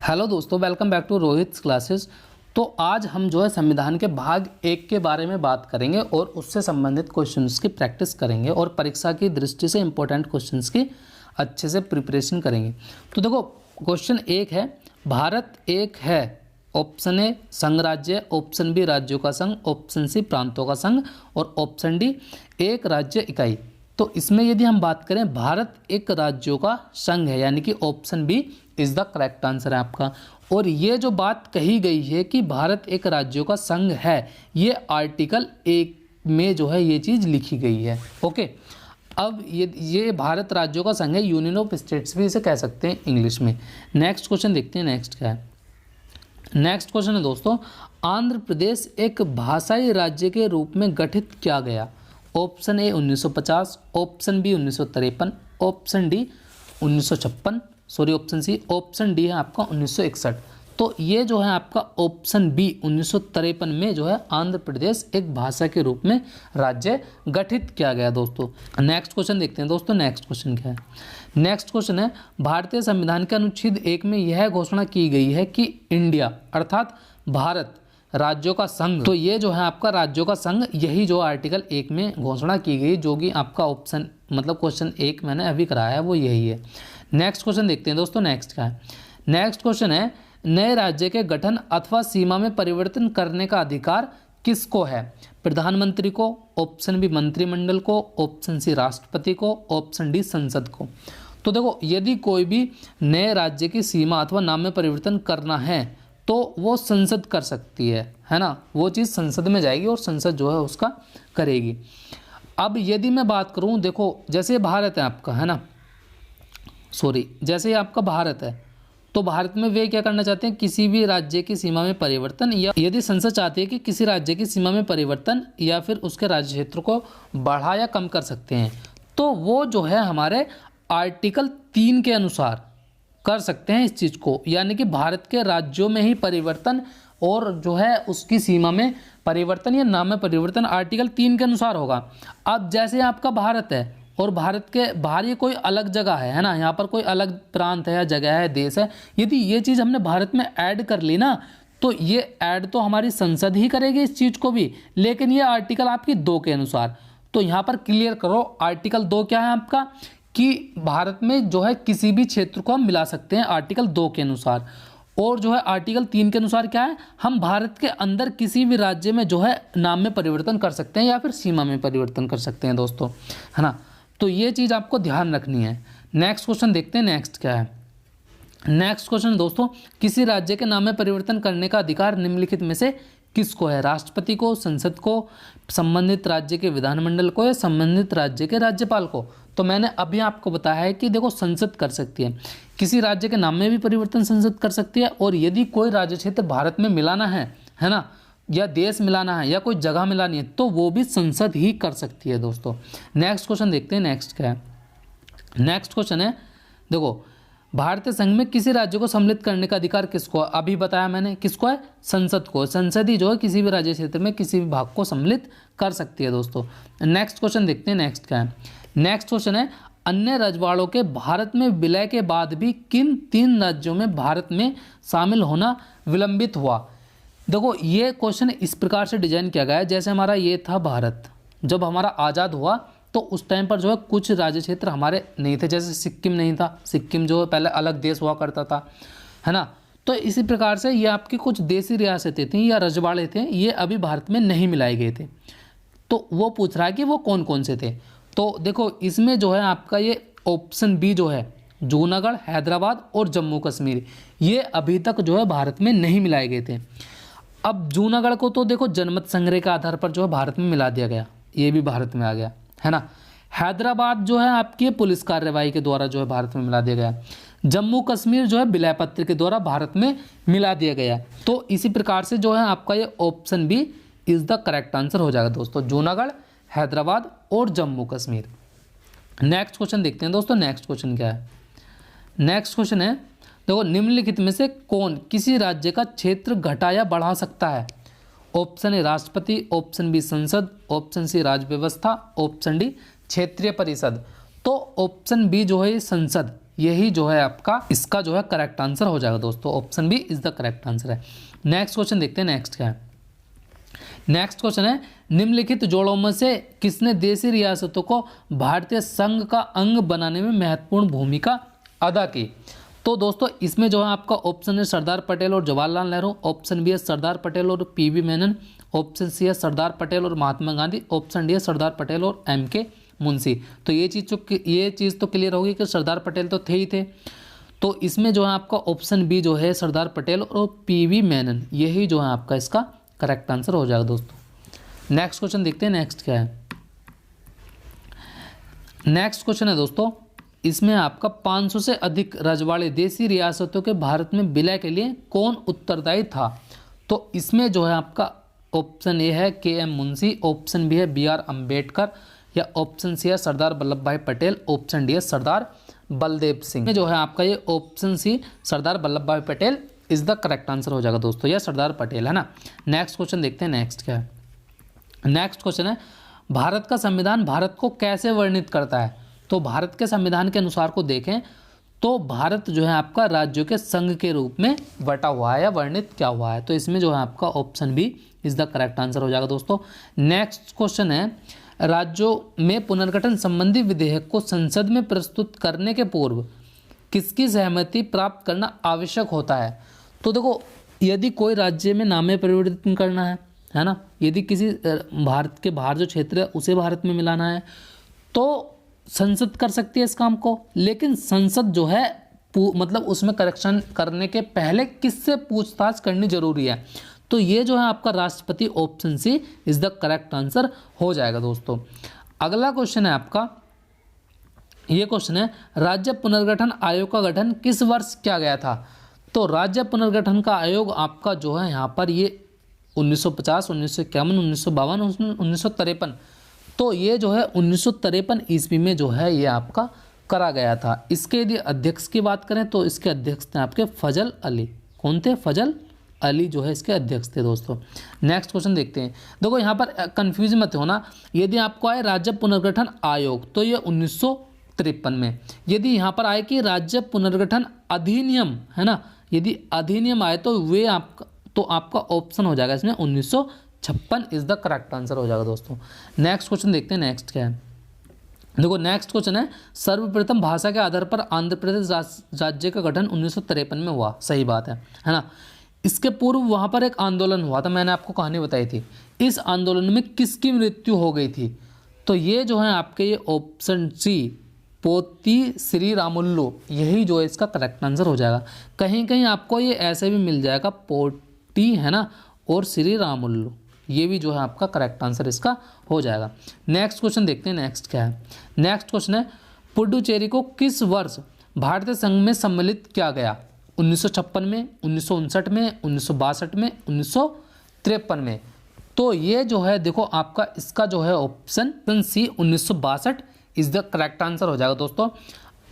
Hello दोस्तों, welcome back to Rohit classes. तो आज हम जो है संविधान के भाग 1 के बारे में बात करेंगे और उससे संबंधित क्वेश्चंस की प्रैक्टिस करेंगे और परीक्षा की दृष्टि से इंपॉर्टेंट क्वेश्चंस की अच्छे से प्रिपरेशन करेंगे। तो देखो, क्वेश्चन 1 है, भारत एक है, ऑप्शन ए संघ राज्य, ऑप्शन बी राज्यों का संघ, ऑप्शन सी प्रांतों का संघ और ऑप्शन डी एक राज्य इकाई। तो इसमें यदि हम बात करें, भारत एक राज्यों का संघ है, यानी कि option B is the correct answer है आपका। और ये जो बात कही गई है कि भारत एक राज्यों का संघ है, ये आर्टिकल 1 में जो है ये चीज़ लिखी गई है। ओके, अब ये भारत राज्यों का संघ है, यूनियन ऑफ स्टेट्स भी इसे कह सकते हैं इंग्लिश में। नेक्स्ट क्वेश्चन देखते हैं, नेक्स्ट क्या है। नेक्स्ट क्वेश्चन है दोस्तों, आंध्र प्रदेश एक भाषाई राज्य के रूप में गठित किया गया। Option A 1950, option B 1953, option D 1956, option C, option D है आपका 1961। तो ये जो है आपका ऑप्शन बी 1953 में जो है आंध्र प्रदेश एक भाषा के रूप में राज्य गठित किया गया दोस्तों। नेक्स्ट क्वेश्चन देखते हैं दोस्तों, नेक्स्ट क्वेश्चन क्या है। नेक्स्ट क्वेश्चन है, भारतीय संविधान के अनुच्छेद 1 में यह घोषणा की गई है कि इंडिया अर्थात भारत राज्यों का संघ। तो ये जो है आपका राज्यों का संघ, यही जो आर्टिकल 1 में घोषणा की गई, जो कि आपका ऑप्शन मतलब क्वेश्चन 1 मैंने अभी कराया है, वो यही है। नेक्स्ट क्वेश्चन देखते हैं दोस्तों, नेक्स्ट क्या है। नेक्स्ट क्वेश्चन है, नए राज्य के गठन अथवा सीमा में परिवर्तन करने का अधिकार किसको है। प्रधानमंत्री को, ऑप्शन बी मंत्रिमंडल को, ऑप्शन सी राष्ट्रपति को, ऑप्शन डी संसद को। तो देखो, यदि कोई भी नए राज्य की सीमा अथवा नाम में परिवर्तन करना है तो वो संसद कर सकती है ना, वो चीज़ संसद में जाएगी और संसद जो है उसका करेगी। अब यदि मैं बात करूं, देखो जैसे भारत है आपका, है ना, जैसे आपका भारत है, तो भारत में वे क्या करना चाहते हैं, किसी भी राज्य की सीमा में परिवर्तन, या यदि संसद चाहती है कि किसी राज्य की सीमा में परिवर्तन या फिर उसके राज्य क्षेत्र को बढ़ा या कम कर सकते हैं, तो वो जो है हमारे आर्टिकल 3 के अनुसार कर सकते हैं इस चीज़ को, यानी कि भारत के राज्यों में ही परिवर्तन और जो है उसकी सीमा में परिवर्तन या नाम में परिवर्तन आर्टिकल 3 के अनुसार होगा। अब जैसे आपका भारत है और भारत के बाहर ये कोई अलग जगह है ना, यहाँ पर कोई अलग प्रांत है या जगह है, देश है, यदि ये चीज़ हमने भारत में ऐड कर ली ना, तो ये ऐड तो हमारी संसद ही करेगी इस चीज़ को भी, लेकिन ये आर्टिकल आपकी 2 के अनुसार। तो यहाँ पर क्लियर करो, आर्टिकल 2 क्या है आपका, कि भारत में जो है किसी भी क्षेत्र को हम मिला सकते हैं आर्टिकल 2 के अनुसार। और जो है आर्टिकल 3 के अनुसार क्या है, हम भारत के अंदर किसी भी राज्य में जो है नाम में परिवर्तन कर सकते हैं या फिर सीमा में परिवर्तन कर सकते हैं दोस्तों, है ना। तो ये चीज़ आपको ध्यान रखनी है। नेक्स्ट क्वेश्चन देखते हैं, नेक्स्ट क्या है। नेक्स्ट क्वेश्चन दोस्तों, किसी राज्य के नाम में परिवर्तन करने का अधिकार निम्नलिखित में से किसको है। राष्ट्रपति को, संसद को, संबंधित राज्य के विधानमंडल को या संबंधित राज्य के राज्यपाल को। तो मैंने अभी आपको बताया है कि देखो, संसद कर सकती है, किसी राज्य के नाम में भी परिवर्तन संसद कर सकती है, और यदि कोई राज्य क्षेत्र भारत में मिलाना है ना, या देश मिलाना है या कोई जगह मिलानी है, तो वो भी संसद ही कर सकती है दोस्तों। नेक्स्ट क्वेश्चन देखते हैं, नेक्स्ट क्या है। नेक्स्ट क्वेश्चन है, देखो, भारतीय संघ में किसी राज्य को सम्मिलित करने का अधिकार किसको है। अभी बताया मैंने, किसको है, संसद को। संसद ही जो है किसी भी राज्य क्षेत्र में किसी भी भाग को सम्मिलित कर सकती है दोस्तों। नेक्स्ट क्वेश्चन देखते हैं, नेक्स्ट क्या है। नेक्स्ट क्वेश्चन है, अन्य रजवाड़ों के भारत में विलय के बाद भी किन 3 राज्यों में भारत में शामिल होना विलंबित हुआ। देखो, ये क्वेश्चन इस प्रकार से डिजाइन किया गया है, जैसे हमारा ये था भारत, जब हमारा आज़ाद हुआ तो उस टाइम पर जो है कुछ राज्य क्षेत्र हमारे नहीं थे, जैसे सिक्किम नहीं था, सिक्किम जो है पहले अलग देश हुआ करता था, है ना। तो इसी प्रकार से ये आपकी कुछ देसी रियासतें थीं या रजवाड़े थे, ये अभी भारत में नहीं मिलाए गए थे। तो वो पूछ रहा है कि वो कौन कौन से थे। तो देखो, इसमें जो है आपका ये ऑप्शन बी जो है, जूनागढ़, हैदराबाद और जम्मू कश्मीर, ये अभी तक जो है भारत में नहीं मिलाए गए थे। अब जूनागढ़ को तो देखो जनमत संग्रह के आधार पर जो है भारत में मिला दिया गया, ये भी भारत में आ गया, है ना। हैदराबाद जो है आपकी पुलिस कार्रवाई के द्वारा जो है भारत में मिला दिया गया। जम्मू कश्मीर जो है विलय पत्र के द्वारा भारत में मिला दिया गया। तो इसी प्रकार से जो है आपका ये option B is the correct answer हो जाएगा दोस्तों, जूनागढ़, हैदराबाद और जम्मू कश्मीर। नेक्स्ट क्वेश्चन देखते हैं दोस्तों, नेक्स्ट क्वेश्चन क्या है। नेक्स्ट क्वेश्चन है, देखो, निम्नलिखित में से कौन किसी राज्य का क्षेत्र घटा या बढ़ा सकता है। ऑप्शन ए राष्ट्रपति, ऑप्शन बी संसद, ऑप्शन सी राज्य व्यवस्था, ऑप्शन डी क्षेत्रीय परिषद। तो ऑप्शन बी जो है संसद, यही जो है आपका इसका जो है करेक्ट आंसर हो जाएगा दोस्तों। Option B is the correct answer है। नेक्स्ट क्वेश्चन देखते हैं नेक्स्ट क्या है। नेक्स्ट क्वेश्चन है निम्नलिखित जोड़ों में से किसने देशी रियासतों को भारतीय संघ का अंग बनाने में महत्वपूर्ण भूमिका अदा की। तो दोस्तों इसमें जो है आपका ऑप्शन है सरदार पटेल और जवाहरलाल नेहरू, ऑप्शन बी है सरदार पटेल और पीवी मेनन, ऑप्शन सी है सरदार पटेल और महात्मा गांधी, ऑप्शन डी है सरदार पटेल और एमके मुंशी। तो ये चीज़ तो क्लियर होगी कि सरदार पटेल तो थे ही थे। तो इसमें जो है आपका ऑप्शन बी जो है सरदार पटेल और पीवी मेनन, यही जो है आपका इसका करेक्ट आंसर हो जाएगा दोस्तों। नेक्स्ट क्वेश्चन देखते हैं नेक्स्ट क्या है। नेक्स्ट क्वेश्चन है दोस्तों, इसमें आपका 500 से अधिक रजवाड़े देशी रियासतों के भारत में विलय के लिए कौन उत्तरदायी था। तो इसमें जो है आपका ऑप्शन ए है के एम मुंशी, ऑप्शन बी है बी आर अम्बेडकर, या ऑप्शन सी है सरदार वल्लभ भाई पटेल, ऑप्शन डी है सरदार बलदेव सिंह। जो है आपका ये ऑप्शन सी सरदार वल्लभ भाई Patel is the correct answer हो जाएगा दोस्तों, या सरदार पटेल है ना। नेक्स्ट क्वेश्चन देखते हैं नेक्स्ट क्या है। नेक्स्ट क्वेश्चन है भारत का संविधान भारत को कैसे वर्णित करता है। तो भारत के संविधान के अनुसार को देखें तो भारत जो है आपका राज्यों के संघ के रूप में बटा हुआ है या वर्णित क्या हुआ है। तो इसमें जो है आपका option B is the correct answer हो जाएगा दोस्तों। नेक्स्ट क्वेश्चन है राज्यों में पुनर्गठन संबंधी विधेयक को संसद में प्रस्तुत करने के पूर्व किसकी सहमति प्राप्त करना आवश्यक होता है। तो देखो यदि कोई राज्य में नाम परिवर्तन करना है ना, यदि किसी भारत के बाहर जो क्षेत्र है उसे भारत में मिलाना है तो संसद कर सकती है इस काम को, लेकिन संसद जो है मतलब उसमें करेक्शन करने के पहले किससे पूछताछ करनी जरूरी है। तो ये जो है आपका राष्ट्रपति, option C is the correct answer हो जाएगा दोस्तों। अगला क्वेश्चन है आपका, ये क्वेश्चन है राज्य पुनर्गठन आयोग का गठन किस वर्ष किया गया था। तो राज्य पुनर्गठन का आयोग आपका जो है यहाँ पर ये 1950, 1951, 1952, 1953, तो ये जो है 1953 ईस्वी में जो है ये आपका करा गया था। इसके यदि अध्यक्ष की बात करें तो इसके अध्यक्ष थे आपके फजल अली। कौन थे? फजल अली जो है इसके अध्यक्ष थे दोस्तों। नेक्स्ट क्वेश्चन देखते हैं। देखो यहाँ पर कंफ्यूज मत होना, यदि आपको आए राज्य पुनर्गठन आयोग तो ये 1953 में, यदि यहाँ पर आए कि राज्य पुनर्गठन अधिनियम है ना, यदि अधिनियम आए तो वे आपका ऑप्शन हो जाएगा इसमें 1956 इज द करेक्ट आंसर हो जाएगा दोस्तों। नेक्स्ट क्वेश्चन देखते हैं नेक्स्ट क्या है। देखो नेक्स्ट क्वेश्चन है सर्वप्रथम भाषा के आधार पर आंध्र प्रदेश राज्य का गठन 1953 में हुआ। सही बात है ना। इसके पूर्व वहाँ पर एक आंदोलन हुआ था, मैंने आपको कहानी बताई थी। इस आंदोलन में किसकी मृत्यु हो गई थी। तो ये जो है आपके ये ऑप्शन सी पोती श्री रामुल्लू, यही जो है इसका करेक्ट आंसर हो जाएगा। कहीं कहीं आपको ये ऐसे भी मिल जाएगा पोती है ना और श्री रामुल्लू, ये भी जो है आपका करेक्ट आंसर इसका हो जाएगा। नेक्स्ट क्वेश्चन देखते हैं नेक्स्ट क्या है। नेक्स्ट क्वेश्चन है पुडुचेरी को किस वर्ष भारतीय संघ में सम्मिलित किया गया। 1956 में, 1959 में, 1962 में, 1953 में। तो ये जो है देखो आपका इसका जो है option C 1962 is the correct answer हो जाएगा दोस्तों।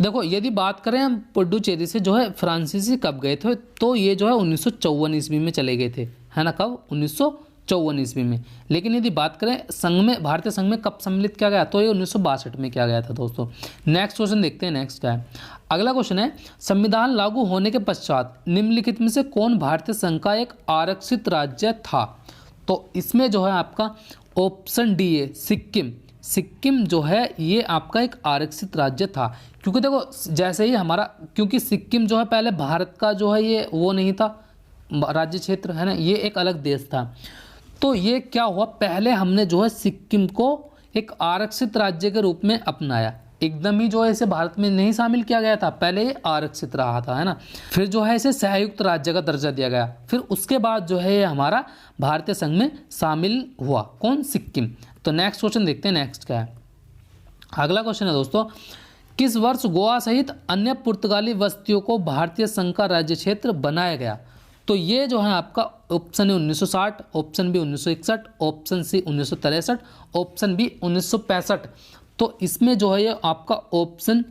देखो यदि बात करें हम पुडुचेरी से जो है फ्रांसीसी कब गए थे, तो ये जो है 1954 ईस्वी में चले गए थे, है ना। कब? 1954 ईस्वी में। लेकिन यदि बात करें संघ में, भारतीय संघ में कब सम्मिलित किया गया, तो ये 1962 में किया गया था दोस्तों। नेक्स्ट क्वेश्चन देखते हैं नेक्स्ट क्या है। अगला क्वेश्चन है संविधान लागू होने के पश्चात निम्नलिखित में से कौन भारतीय संघ का एक आरक्षित राज्य था। तो इसमें जो है आपका ऑप्शन डी है सिक्किम। सिक्किम जो है ये आपका एक आरक्षित राज्य था, क्योंकि देखो जैसे ही हमारा, क्योंकि सिक्किम जो है पहले भारत का जो है ये वो नहीं था राज्य क्षेत्र, है ना, ये एक अलग देश था। तो ये क्या हुआ, पहले हमने जो है सिक्किम को एक आरक्षित राज्य के रूप में अपनाया, एकदम ही जो है इसे भारत में नहीं शामिल किया गया था, पहले ये आरक्षित रहा था, है ना। फिर जो है इसे संयुक्त राज्य का दर्जा दिया गया, फिर उसके बाद जो है ये हमारा भारतीय संघ में शामिल हुआ। कौन? सिक्किम। तो नेक्स्ट क्वेश्चन देखते हैं नेक्स्ट क्या है। अगला क्वेश्चन है दोस्तों किस वर्ष गोवा सहित अन्य पुर्तगाली बस्तियों को भारतीय संघ का राज्य क्षेत्र बनाया गया। तो ये जो है आपका ऑप्शन है 1960, option B 1961, option C 1963, option B 1965। तो इसमें जो है ये आपका option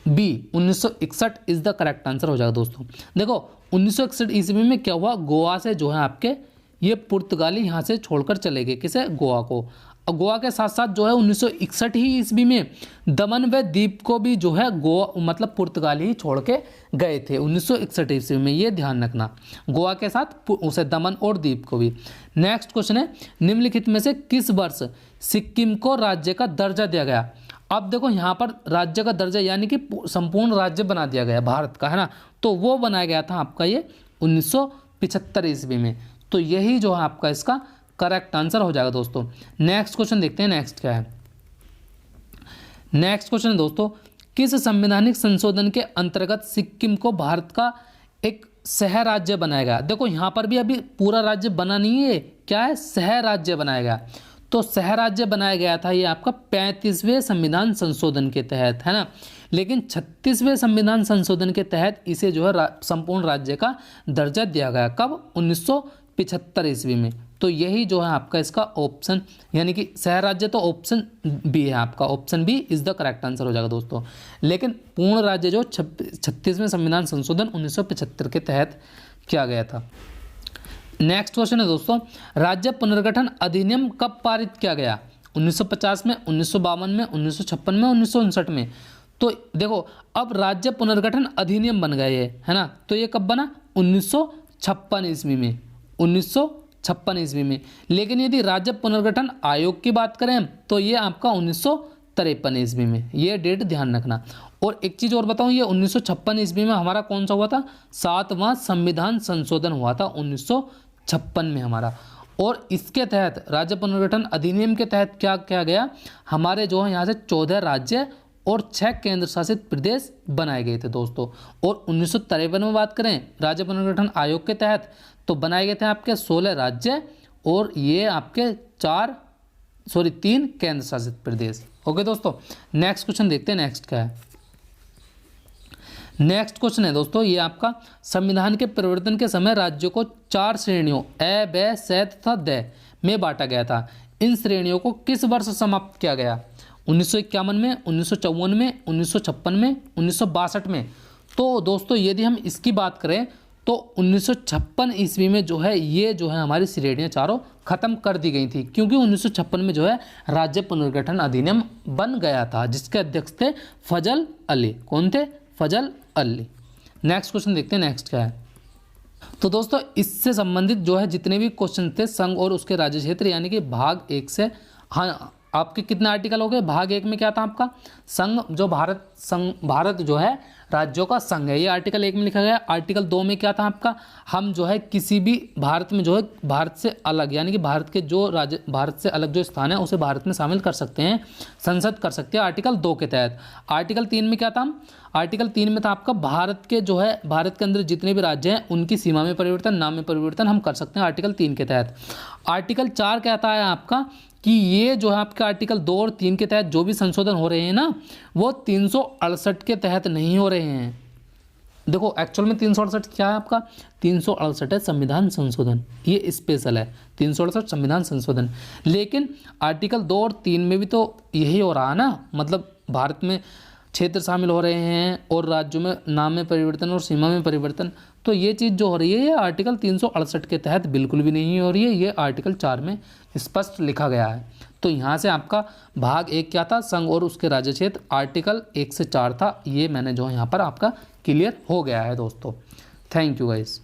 B 1961 is the correct answer हो जाएगा दोस्तों। देखो 1961 ईस्वी में क्या हुआ, गोवा से जो है आपके ये पुर्तगाली यहाँ से छोड़कर चले गए, किसे? गोवा को। गोवा के साथ साथ जो है 1961 ही ईस्वी में दमन व दीप को भी जो है गोवा मतलब पुर्तगाल ही छोड़ के गए थे 1961 ईस्वी में, ये ध्यान रखना। गोवा के साथ उसे दमन और दीप को भी। नेक्स्ट क्वेश्चन है, निम्नलिखित में से किस वर्ष सिक्किम को राज्य का दर्जा दिया गया? अब देखो यहाँ पर राज्य का दर्जा यानी कि संपूर्ण राज्य बना दिया गया भारत का, है ना, तो वो बनाया गया था आपका ये 1975 ईस्वी में। तो यही जो है आपका इसका करेक्ट आंसर हो जाएगा दोस्तों। नेक्स्ट क्वेश्चन देखते हैं, नेक्स्ट क्या है। नेक्स्ट क्वेश्चन है दोस्तों, किस संवैधानिक संशोधन के अंतर्गत सिक्किम को भारत का एक सह राज्य बनाया गया? देखो यहाँ पर भी अभी पूरा राज्य बना नहीं है, क्या है, सह राज्य बनाया गया। तो सह राज्य बनाया गया था ये आपका 35वें संविधान संशोधन के तहत, है ना, लेकिन 36वें संविधान संशोधन के तहत इसे जो है संपूर्ण राज्य का दर्जा दिया गया। कब? 1975 ईस्वी में। तो यही जो है आपका इसका ऑप्शन यानी कि सह राज्य तो ऑप्शन बी है आपका, option B is the correct answer हो जाएगा दोस्तों। लेकिन पूर्ण राज्य जो 36वें संविधान संशोधन 1975 के तहत किया गया था। नेक्स्ट क्वेश्चन है दोस्तों, राज्य पुनर्गठन अधिनियम कब पारित किया गया? 1950 में, 1952 में, 1956 में, 1959 में। तो देखो अब राज्य पुनर्गठन अधिनियम बन गए है ना, तो ये कब बना? 1956 ईस्वी में, 1956 ईस्वी में। लेकिन यदि राज्य पुनर्गठन आयोग की बात करें तो ये आपका 1953 ईस्वी में, ये डेट ध्यान रखना। और एक चीज़ और बताऊं, ये 1956 ईस्वी में हमारा कौन सा हुआ था? 7वां संविधान संशोधन हुआ था 1956 में हमारा। और इसके तहत राज्य पुनर्गठन अधिनियम के तहत क्या किया गया? हमारे जो है यहाँ से 14 राज्य और 6 केंद्र शासित प्रदेश बनाए गए थे दोस्तों। और 1953 में बात करें राज्य पुनर्गठन आयोग के तहत तो बनाए गए थे आपके 16 राज्य और ये आपके 3 केंद्र शासित प्रदेश। ओके दोस्तों, नेक्स्ट क्वेश्चन देखते हैं, नेक्स्ट क्या है। नेक्स्ट क्वेश्चन है दोस्तों, ये आपका संविधान के परिवर्तन के समय राज्यों को 4 श्रेणियों अ, ब, स तथा द में बांटा गया था। इन श्रेणियों को किस वर्ष समाप्त किया गया? 1951 में, 1954 में, 1956 में, 1962 में। तो दोस्तों यदि हम इसकी बात करें तो 1956 ईस्वी में जो है ये जो है हमारी श्रेणियाँ चारों खत्म कर दी गई थी, क्योंकि 1956 में जो है राज्य पुनर्गठन अधिनियम बन गया था जिसके अध्यक्ष थे फजल अली। कौन थे? फजल अली। नेक्स्ट क्वेश्चन देखते हैं, नेक्स्ट क्या है। तो दोस्तों इससे संबंधित जो है जितने भी क्वेश्चन थे संघ और उसके राज्य क्षेत्र यानी कि भाग 1 से, हाँ आपके कितने आर्टिकल हो गए? भाग 1 में क्या था आपका? संघ, जो भारत जो है राज्यों का संघ है, ये आर्टिकल 1 में लिखा गया। आर्टिकल 2 में क्या था आपका? हम जो है किसी भी भारत में जो है भारत से अलग यानी कि भारत के जो राज्य, भारत से अलग जो स्थान है उसे भारत में शामिल कर सकते हैं, संसद कर सकते हैं आर्टिकल 2 के तहत। आर्टिकल 3 में क्या था? आर्टिकल 3 में था आपका भारत के जो है भारत के अंदर जितने भी राज्य हैं उनकी सीमा में परिवर्तन, नाम में परिवर्तन हम कर सकते हैं आर्टिकल 3 के तहत। आर्टिकल 4 कहता है आपका कि ये जो है आपका आर्टिकल 2 और 3 के तहत जो भी संशोधन हो रहे हैं ना वो 368 के तहत नहीं हो रहे हैं। देखो एक्चुअल में 368 क्या है आपका? 368 है संविधान संशोधन, ये स्पेशल है 368 संविधान संशोधन। लेकिन आर्टिकल 2 और 3 में भी तो यही हो रहा है ना, मतलब भारत में क्षेत्र शामिल हो रहे हैं और राज्यों में नाम में परिवर्तन और सीमा में परिवर्तन। तो ये चीज़ जो हो रही है ये आर्टिकल 368 के तहत बिल्कुल भी नहीं हो रही है, ये आर्टिकल 4 में स्पष्ट लिखा गया है। तो यहाँ से आपका भाग 1 क्या था? संघ और उसके राज्य क्षेत्र, आर्टिकल 1 से 4 था। ये मैंने जो यहाँ पर आपका क्लियर हो गया है दोस्तों। Thank you guys.